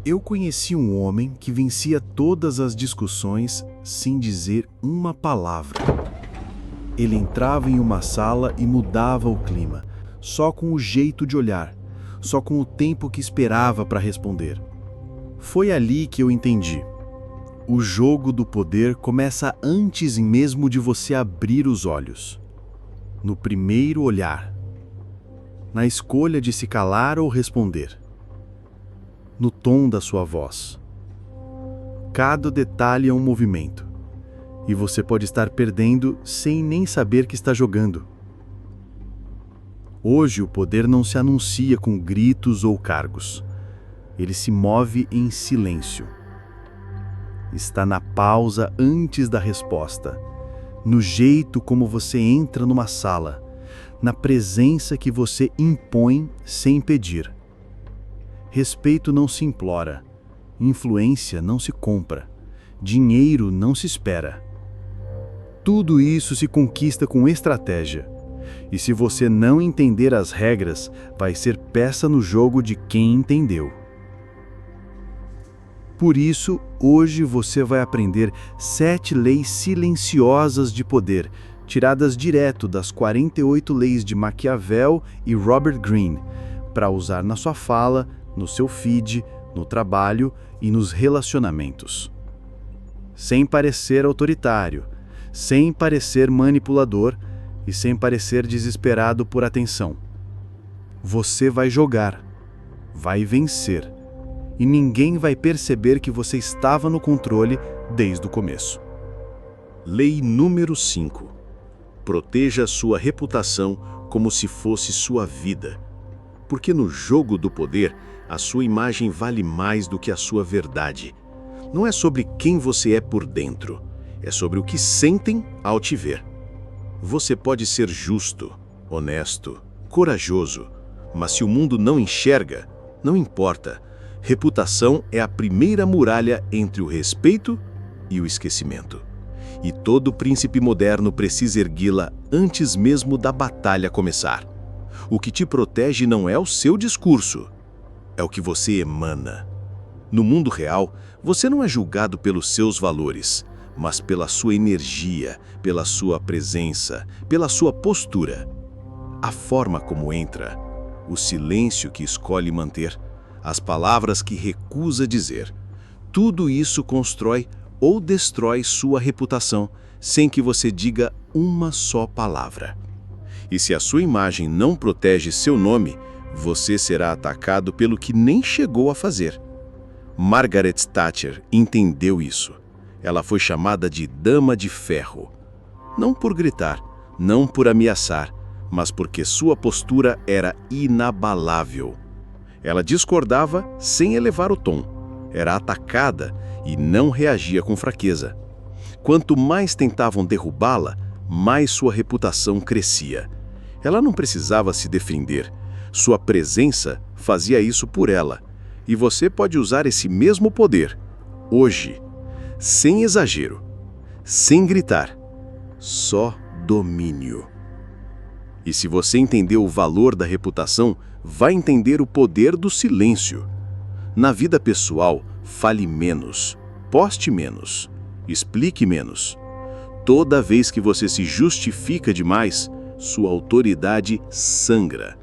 Eu conheci um homem que vencia todas as discussões sem dizer uma palavra. Ele entrava em uma sala e mudava o clima, só com o jeito de olhar, só com o tempo que esperava para responder. Foi ali que eu entendi. O jogo do poder começa antes mesmo de você abrir os olhos. No primeiro olhar. Na escolha de se calar ou responder. No tom da sua voz. Cada detalhe é um movimento, e você pode estar perdendo sem nem saber que está jogando. Hoje o poder não se anuncia com gritos ou cargos. Ele se move em silêncio. Está na pausa antes da resposta, no jeito como você entra numa sala, na presença que você impõe sem pedir. Respeito não se implora, influência não se compra, dinheiro não se espera. Tudo isso se conquista com estratégia. E se você não entender as regras, vai ser peça no jogo de quem entendeu. Por isso, hoje você vai aprender 7 leis silenciosas de poder, tiradas direto das 48 leis de Maquiavel e Robert Greene, para usar na sua fala, no seu feed, no trabalho e nos relacionamentos. Sem parecer autoritário, sem parecer manipulador e sem parecer desesperado por atenção. Você vai jogar, vai vencer, e ninguém vai perceber que você estava no controle desde o começo. Lei número 5. Proteja sua reputação como se fosse sua vida. Porque no jogo do poder, a sua imagem vale mais do que a sua verdade. Não é sobre quem você é por dentro, é sobre o que sentem ao te ver. Você pode ser justo, honesto, corajoso, mas se o mundo não enxerga, não importa. Reputação é a primeira muralha entre o respeito e o esquecimento. E todo príncipe moderno precisa erguê-la antes mesmo da batalha começar. O que te protege não é o seu discurso, é o que você emana. No mundo real, você não é julgado pelos seus valores, mas pela sua energia, pela sua presença, pela sua postura. A forma como entra, o silêncio que escolhe manter, as palavras que recusa dizer, tudo isso constrói ou destrói sua reputação sem que você diga uma só palavra. E se a sua imagem não protege seu nome, você será atacado pelo que nem chegou a fazer. Margaret Thatcher entendeu isso. Ela foi chamada de Dama de Ferro. Não por gritar, não por ameaçar, mas porque sua postura era inabalável. Ela discordava sem elevar o tom. Era atacada e não reagia com fraqueza. Quanto mais tentavam derrubá-la, mais sua reputação crescia. Ela não precisava se defender. Sua presença fazia isso por ela. E você pode usar esse mesmo poder, hoje, sem exagero, sem gritar, só domínio. E se você entendeu o valor da reputação, vai entender o poder do silêncio. Na vida pessoal, fale menos, poste menos, explique menos. Toda vez que você se justifica demais, sua autoridade sangra.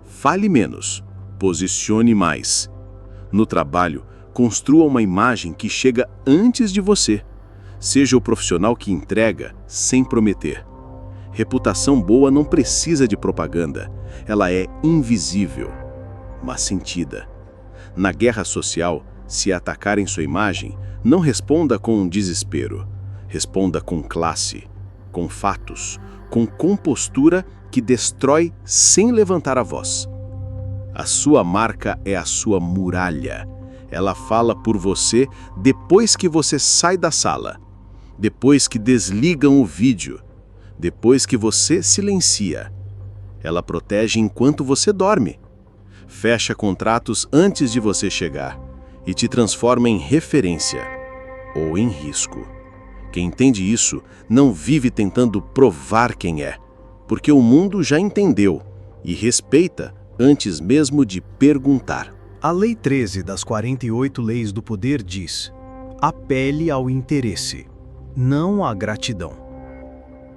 Fale menos, posicione mais. No trabalho, construa uma imagem que chega antes de você. Seja o profissional que entrega sem prometer. Reputação boa não precisa de propaganda. Ela é invisível, mas sentida. Na guerra social, se atacarem sua imagem, não responda com desespero. Responda com classe, com fatos, com compostura que destrói sem levantar a voz. A sua marca é a sua muralha. Ela fala por você depois que você sai da sala, depois que desligam o vídeo, depois que você silencia. Ela protege enquanto você dorme. Fecha contratos antes de você chegar e te transforma em referência ou em risco. Quem entende isso não vive tentando provar quem é, porque o mundo já entendeu e respeita antes mesmo de perguntar. A Lei 13 das 48 Leis do Poder diz: apele ao interesse, não à gratidão.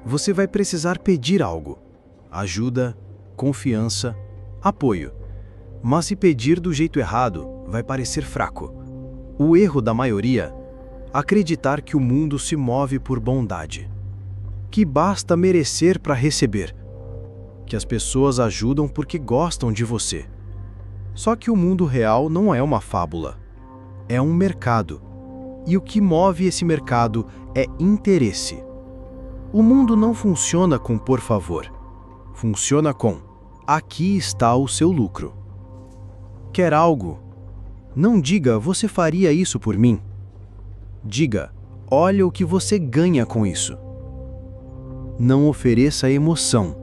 Você vai precisar pedir algo: ajuda, confiança, apoio. Mas se pedir do jeito errado, vai parecer fraco. O erro da maioria: acreditar que o mundo se move por bondade, que basta merecer para receber, que as pessoas ajudam porque gostam de você. Só que o mundo real não é uma fábula, é um mercado. E o que move esse mercado é interesse. O mundo não funciona com por favor, funciona com aqui está o seu lucro. Quer algo? Não diga você faria isso por mim. Diga, olha o que você ganha com isso. Não ofereça emoção,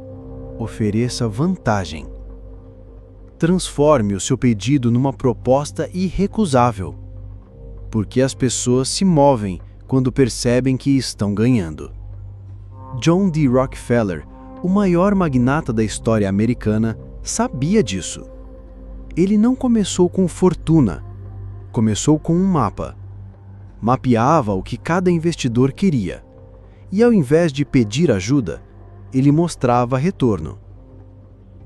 ofereça vantagem. Transforme o seu pedido numa proposta irrecusável, porque as pessoas se movem quando percebem que estão ganhando. John D. Rockefeller, o maior magnata da história americana, sabia disso. Ele não começou com fortuna, começou com um mapa. Mapeava o que cada investidor queria, e ao invés de pedir ajuda, ele mostrava retorno.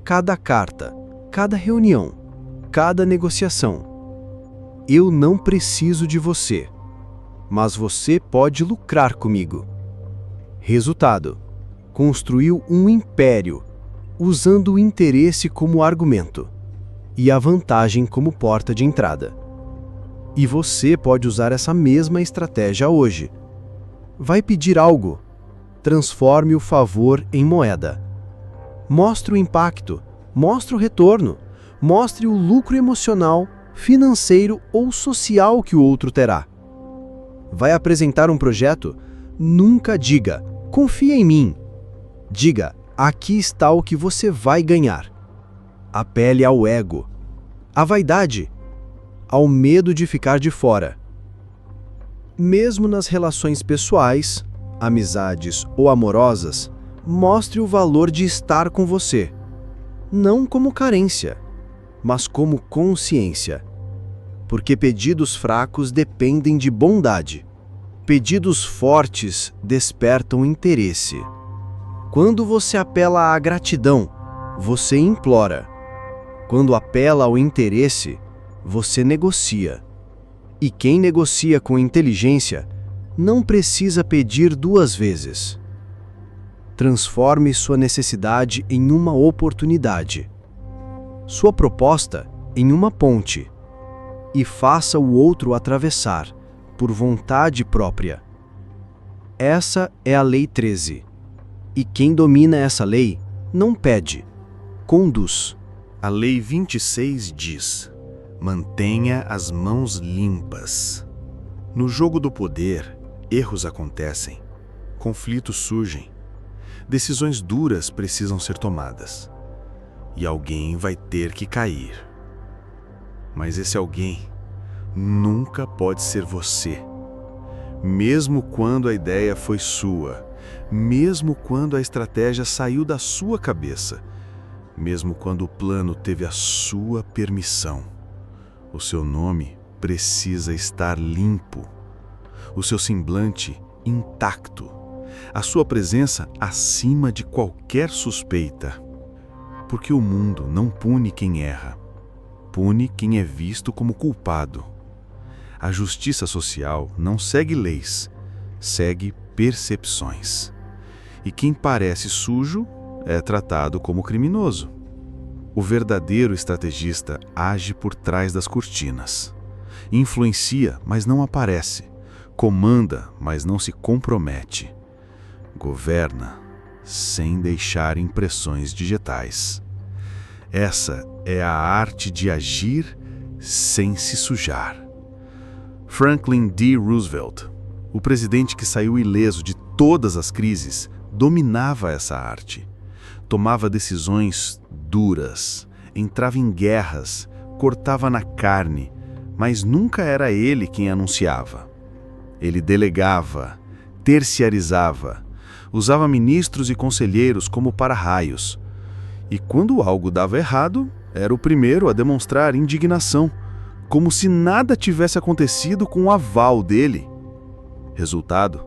Cada carta, cada reunião, cada negociação. Eu não preciso de você, mas você pode lucrar comigo. Resultado: construiu um império, usando o interesse como argumento e a vantagem como porta de entrada. E você pode usar essa mesma estratégia hoje. Vai pedir algo? Transforme o favor em moeda. Mostre o impacto, mostre o retorno, mostre o lucro emocional, financeiro ou social que o outro terá. Vai apresentar um projeto? Nunca diga, confia em mim. Diga, aqui está o que você vai ganhar. Apele ao ego, à vaidade, ao medo de ficar de fora. Mesmo nas relações pessoais, amizades ou amorosas, mostre o valor de estar com você. Não como carência, mas como consciência. Porque pedidos fracos dependem de bondade. Pedidos fortes despertam interesse. Quando você apela à gratidão, você implora. Quando apela ao interesse, você negocia. E quem negocia com inteligência não precisa pedir duas vezes. Transforme sua necessidade em uma oportunidade. Sua proposta em uma ponte. E faça o outro atravessar, por vontade própria. Essa é a Lei 13. E quem domina essa lei não pede, conduz. A Lei 26 diz: mantenha as mãos limpas. No jogo do poder, erros acontecem, conflitos surgem, decisões duras precisam ser tomadas. E alguém vai ter que cair. Mas esse alguém nunca pode ser você. Mesmo quando a ideia foi sua, mesmo quando a estratégia saiu da sua cabeça, mesmo quando o plano teve a sua permissão, o seu nome precisa estar limpo, o seu semblante intacto, a sua presença acima de qualquer suspeita. Porque o mundo não pune quem erra, pune quem é visto como culpado. A justiça social não segue leis, segue percepções. E quem parece sujo é tratado como criminoso. O verdadeiro estrategista age por trás das cortinas. Influencia, mas não aparece. Comanda, mas não se compromete. Governa, sem deixar impressões digitais. Essa é a arte de agir sem se sujar. Franklin D. Roosevelt, o presidente que saiu ileso de todas as crises, dominava essa arte. Tomava decisões duras, entrava em guerras, cortava na carne, mas nunca era ele quem anunciava. Ele delegava, terciarizava, usava ministros e conselheiros como para-raios. E quando algo dava errado, era o primeiro a demonstrar indignação, como se nada tivesse acontecido com o aval dele. Resultado,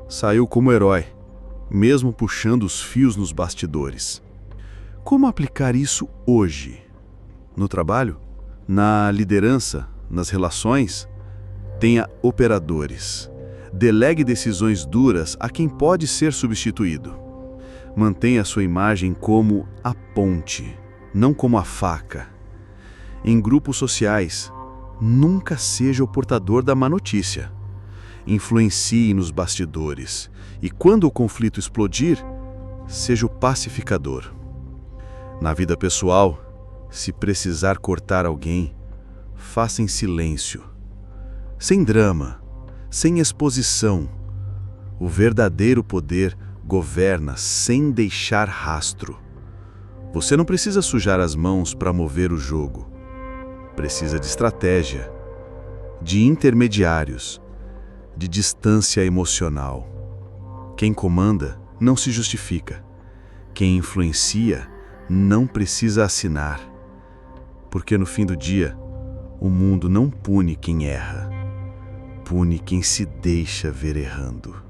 saiu como herói, mesmo puxando os fios nos bastidores. Como aplicar isso hoje? No trabalho? Na liderança? Nas relações? Tenha operadores. Delegue decisões duras a quem pode ser substituído. Mantenha sua imagem como a ponte, não como a faca. Em grupos sociais, nunca seja o portador da má notícia. Influencie nos bastidores e, quando o conflito explodir, seja o pacificador. Na vida pessoal, se precisar cortar alguém, faça em silêncio. Sem drama, sem exposição. O verdadeiro poder governa sem deixar rastro. Você não precisa sujar as mãos para mover o jogo. Precisa de estratégia, de intermediários, de distância emocional. Quem comanda não se justifica. Quem influencia não precisa assinar. Porque no fim do dia, o mundo não pune quem erra. Pune quem se deixa ver errando.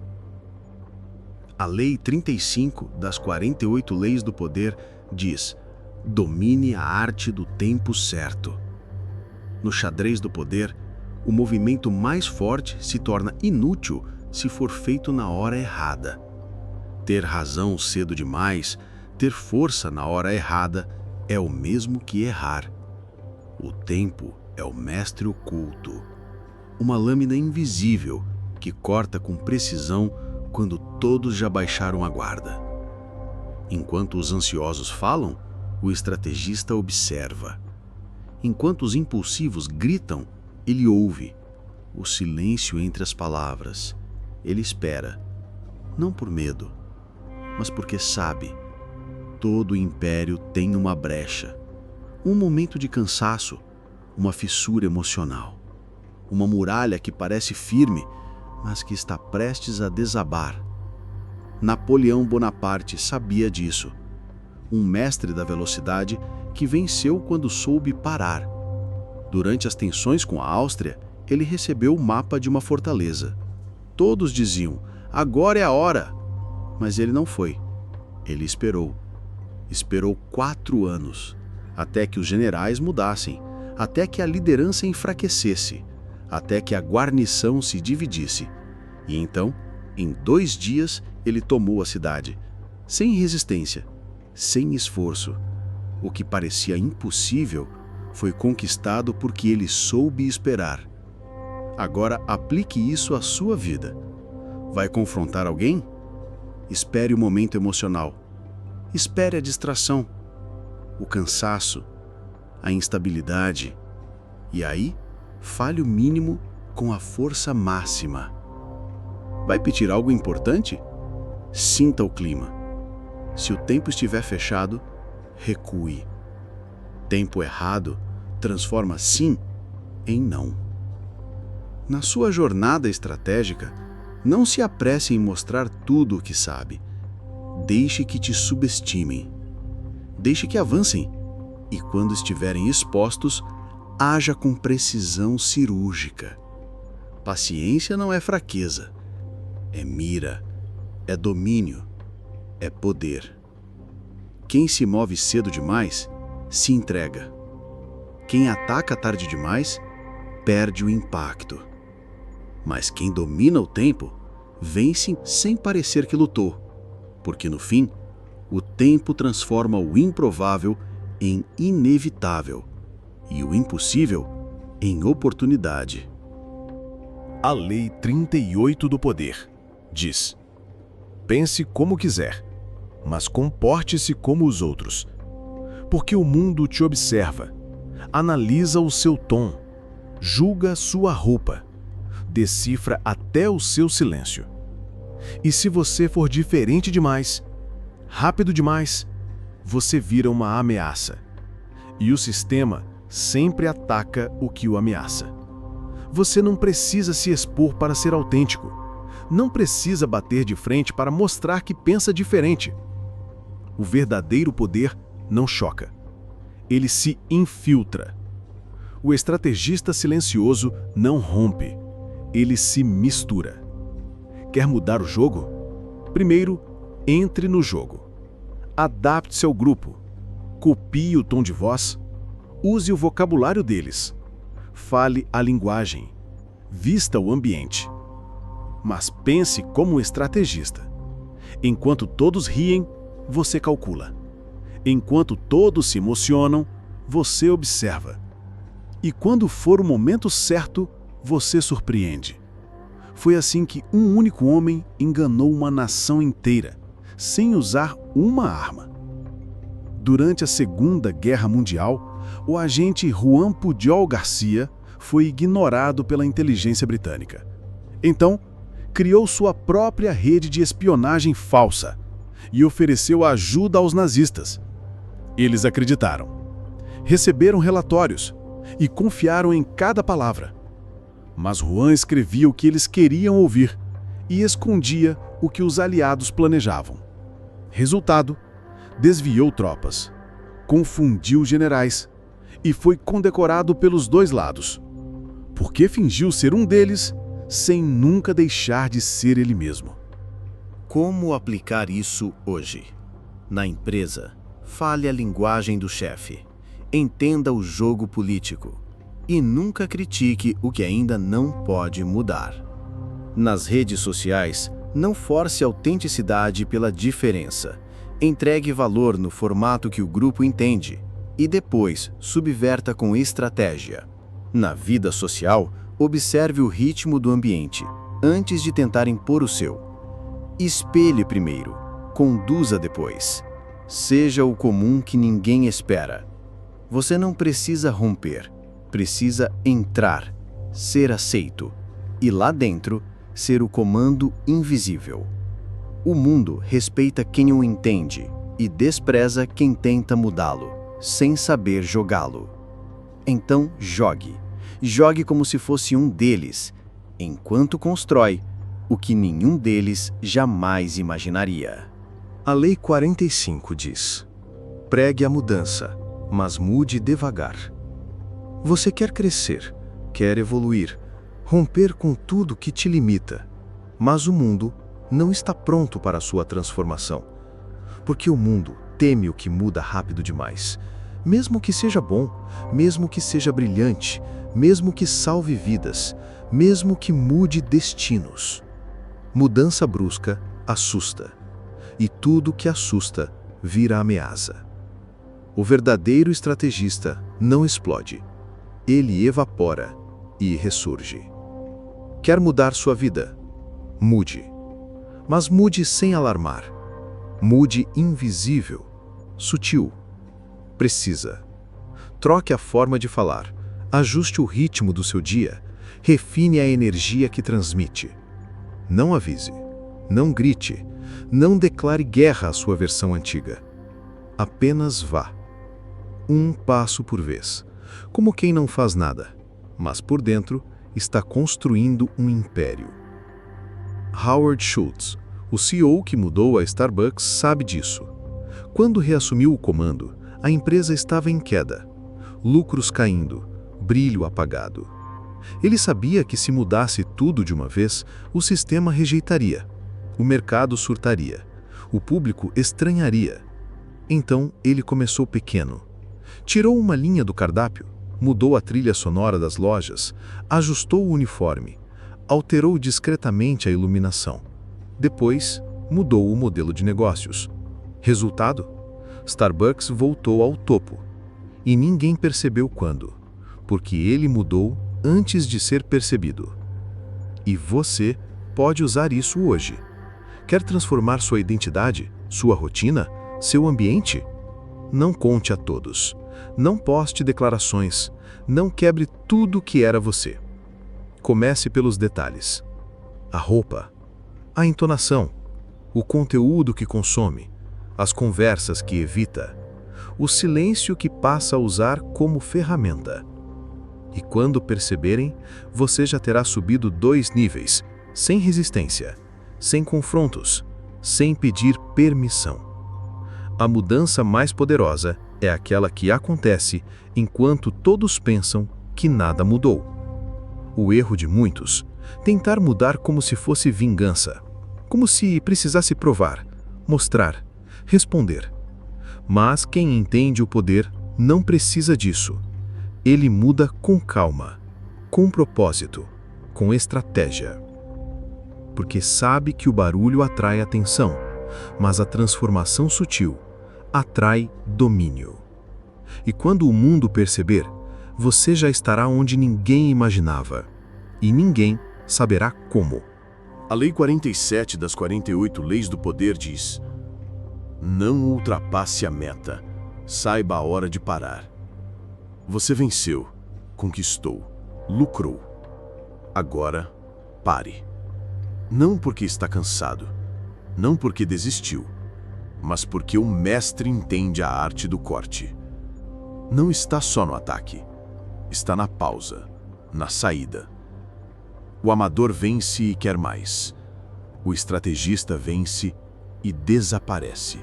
A Lei 35 das 48 Leis do Poder diz: domine a arte do tempo certo. No xadrez do poder, o movimento mais forte se torna inútil se for feito na hora errada. Ter razão cedo demais, ter força na hora errada, é o mesmo que errar. O tempo é o mestre oculto, uma lâmina invisível que corta com precisão quando todos já baixaram a guarda. Enquanto os ansiosos falam, o estrategista observa. Enquanto os impulsivos gritam, ele ouve. O silêncio entre as palavras. Ele espera, não por medo, mas porque sabe. Todo império tem uma brecha, um momento de cansaço, uma fissura emocional, uma muralha que parece firme, mas que está prestes a desabar. Napoleão Bonaparte sabia disso. Um mestre da velocidade que venceu quando soube parar. Durante as tensões com a Áustria, ele recebeu o mapa de uma fortaleza. Todos diziam: agora é a hora! Mas ele não foi. Ele esperou. Esperou 4 anos, até que os generais mudassem, até que a liderança enfraquecesse, até que a guarnição se dividisse. E então, em 2 dias, ele tomou a cidade, sem resistência, sem esforço. O que parecia impossível foi conquistado porque ele soube esperar. Agora aplique isso à sua vida. Vai confrontar alguém? Espere o momento emocional. Espere a distração, o cansaço, a instabilidade. E aí, fale o mínimo com a força máxima. Vai pedir algo importante? Sinta o clima. Se o tempo estiver fechado, recue. Tempo errado transforma sim em não. Na sua jornada estratégica, não se apresse em mostrar tudo o que sabe. Deixe que te subestimem. Deixe que avancem. E quando estiverem expostos, haja com precisão cirúrgica. Paciência não é fraqueza. É mira. É domínio. É poder. Quem se move cedo demais, se entrega. Quem ataca tarde demais, perde o impacto. Mas quem domina o tempo, vence sem parecer que lutou. Porque no fim, o tempo transforma o improvável em inevitável e o impossível em oportunidade. A Lei 38 do Poder diz: pense como quiser, mas comporte-se como os outros. Porque o mundo te observa, analisa o seu tom, julga sua roupa, decifra até o seu silêncio. E se você for diferente demais, rápido demais, você vira uma ameaça. E o sistema sempre ataca o que o ameaça. Você não precisa se expor para ser autêntico. Não precisa bater de frente para mostrar que pensa diferente. O verdadeiro poder não choca. Ele se infiltra. O estrategista silencioso não rompe, ele se mistura. Quer mudar o jogo? Primeiro, entre no jogo. Adapte-se ao grupo. Copie o tom de voz. Use o vocabulário deles. Fale a linguagem. Vista o ambiente. Mas pense como um estrategista. Enquanto todos riem, você calcula. Enquanto todos se emocionam, você observa. E quando for o momento certo, você surpreende. Foi assim que um único homem enganou uma nação inteira, sem usar uma arma. Durante a Segunda Guerra Mundial, o agente Juan Pujol Garcia foi ignorado pela inteligência britânica. Então, criou sua própria rede de espionagem falsa e ofereceu ajuda aos nazistas. Eles acreditaram, receberam relatórios e confiaram em cada palavra. Mas Juan escrevia o que eles queriam ouvir e escondia o que os aliados planejavam. Resultado, desviou tropas, confundiu generais e foi condecorado pelos dois lados, porque fingiu ser um deles sem nunca deixar de ser ele mesmo. Como aplicar isso hoje? Na empresa, fale a linguagem do chefe, entenda o jogo político e nunca critique o que ainda não pode mudar. Nas redes sociais, não force a autenticidade pela diferença. Entregue valor no formato que o grupo entende e depois subverta com estratégia. Na vida social, observe o ritmo do ambiente antes de tentar impor o seu. Espelhe primeiro, conduza depois. Seja o comum que ninguém espera. Você não precisa romper, precisa entrar, ser aceito e lá dentro ser o comando invisível. O mundo respeita quem o entende e despreza quem tenta mudá-lo, sem saber jogá-lo. Então jogue. Jogue como se fosse um deles, enquanto constrói o que nenhum deles jamais imaginaria. A Lei 45 diz: pregue a mudança, mas mude devagar. Você quer crescer, quer evoluir, romper com tudo que te limita, mas o mundo não está pronto para a sua transformação, porque o mundo teme o que muda rápido demais. Mesmo que seja bom, mesmo que seja brilhante, mesmo que salve vidas, mesmo que mude destinos. Mudança brusca assusta, e tudo que assusta vira ameaça. O verdadeiro estrategista não explode, ele evapora e ressurge. Quer mudar sua vida? Mude. Mas mude sem alarmar. Mude invisível, sutil. Precisa. Troque a forma de falar, ajuste o ritmo do seu dia, refine a energia que transmite. Não avise, não grite, não declare guerra à sua versão antiga. Apenas vá. Um passo por vez, como quem não faz nada, mas por dentro está construindo um império. Howard Schultz, o CEO que mudou a Starbucks, sabe disso. Quando reassumiu o comando, a empresa estava em queda, lucros caindo, brilho apagado. Ele sabia que se mudasse tudo de uma vez, o sistema rejeitaria, o mercado surtaria, o público estranharia. Então ele começou pequeno. Tirou uma linha do cardápio, mudou a trilha sonora das lojas, ajustou o uniforme, alterou discretamente a iluminação. Depois, mudou o modelo de negócios. Resultado? Starbucks voltou ao topo. E ninguém percebeu quando, porque ele mudou antes de ser percebido. E você pode usar isso hoje. Quer transformar sua identidade, sua rotina, seu ambiente? Não conte a todos. Não poste declarações. Não quebre tudo que era você. Comece pelos detalhes. A roupa, a entonação, o conteúdo que consome, as conversas que evita, o silêncio que passa a usar como ferramenta. E quando perceberem, você já terá subido 2 níveis, sem resistência, sem confrontos, sem pedir permissão. A mudança mais poderosa é aquela que acontece enquanto todos pensam que nada mudou. O erro de muitos: tentar mudar como se fosse vingança, como se precisasse provar, mostrar, responder. Mas quem entende o poder não precisa disso. Ele muda com calma, com propósito, com estratégia. Porque sabe que o barulho atrai atenção, mas a transformação sutil atrai domínio. E quando o mundo perceber, você já estará onde ninguém imaginava, e ninguém saberá como. A Lei 47 das 48 Leis do Poder diz: não ultrapasse a meta, saiba a hora de parar. Você venceu, conquistou, lucrou. Agora, pare. Não porque está cansado, não porque desistiu, mas porque o mestre entende a arte do corte. Não está só no ataque, está na pausa, na saída. O amador vence e quer mais. O estrategista vence e desaparece.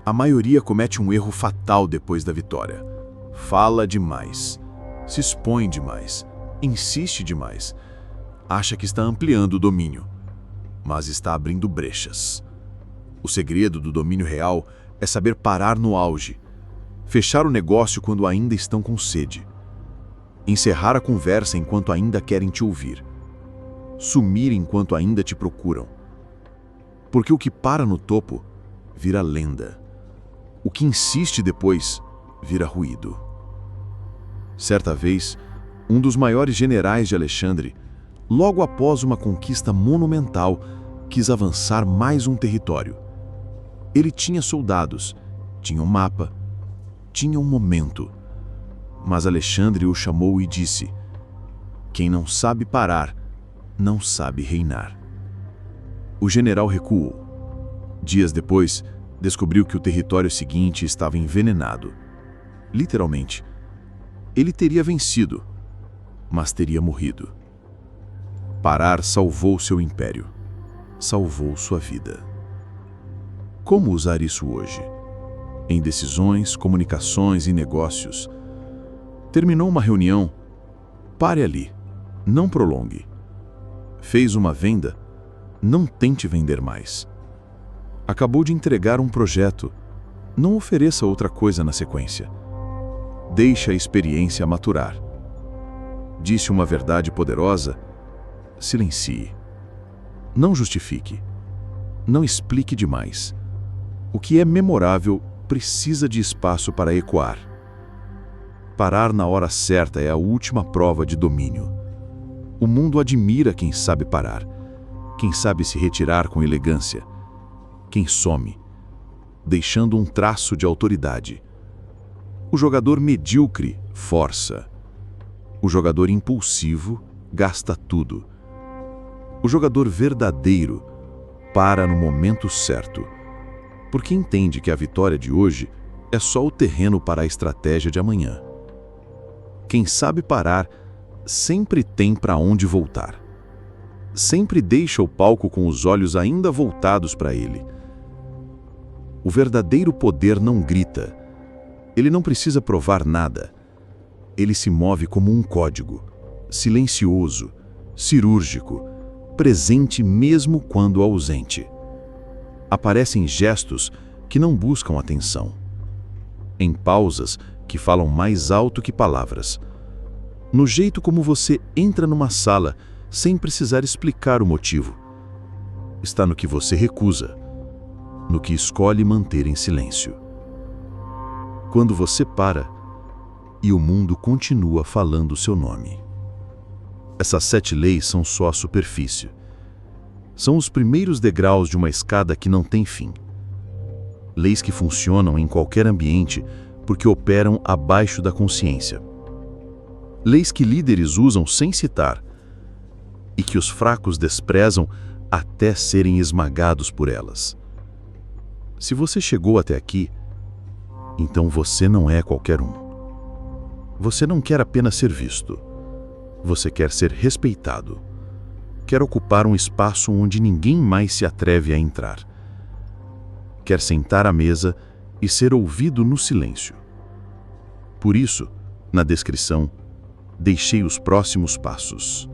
A maioria comete um erro fatal depois da vitória. Fala demais, se expõe demais, insiste demais. Acha que está ampliando o domínio, mas está abrindo brechas. O segredo do domínio real é saber parar no auge, fechar o negócio quando ainda estão com sede, encerrar a conversa enquanto ainda querem te ouvir, sumir enquanto ainda te procuram. Porque o que para no topo vira lenda. O que insiste depois vira ruído. Certa vez, um dos maiores generais de Alexandre, logo após uma conquista monumental, quis avançar mais um território. Ele tinha soldados, tinha um mapa, tinha um momento. Mas Alexandre o chamou e disse: quem não sabe parar, não sabe reinar. O general recuou. Dias depois, descobriu que o território seguinte estava envenenado. Literalmente. Ele teria vencido, mas teria morrido. Parar salvou seu império, salvou sua vida. Como usar isso hoje? Em decisões, comunicações e negócios. Terminou uma reunião? Pare ali, não prolongue. Fez uma venda? Não tente vender mais. Acabou de entregar um projeto? Não ofereça outra coisa na sequência. Deixe a experiência maturar. Disse uma verdade poderosa? Silencie. Não justifique. Não explique demais. O que é memorável precisa de espaço para ecoar. Parar na hora certa é a última prova de domínio. O mundo admira quem sabe parar, quem sabe se retirar com elegância, quem some, deixando um traço de autoridade. O jogador medíocre força. O jogador impulsivo gasta tudo. O jogador verdadeiro para no momento certo, porque entende que a vitória de hoje é só o terreno para a estratégia de amanhã. Quem sabe parar sempre tem para onde voltar. Sempre deixa o palco com os olhos ainda voltados para ele. O verdadeiro poder não grita. Ele não precisa provar nada. Ele se move como um código, silencioso, cirúrgico, presente mesmo quando ausente. Aparece em gestos que não buscam atenção, em pausas que falam mais alto que palavras, no jeito como você entra numa sala sem precisar explicar o motivo. Está no que você recusa, no que escolhe manter em silêncio. Quando você para e o mundo continua falando seu nome. Essas 7 leis são só a superfície. São os primeiros degraus de uma escada que não tem fim. Leis que funcionam em qualquer ambiente porque operam abaixo da consciência. Leis que líderes usam sem citar e que os fracos desprezam até serem esmagados por elas. Se você chegou até aqui, então você não é qualquer um. Você não quer apenas ser visto. Você quer ser respeitado. Quer ocupar um espaço onde ninguém mais se atreve a entrar. Quer sentar à mesa e ser ouvido no silêncio. Por isso, na descrição, deixei os próximos passos.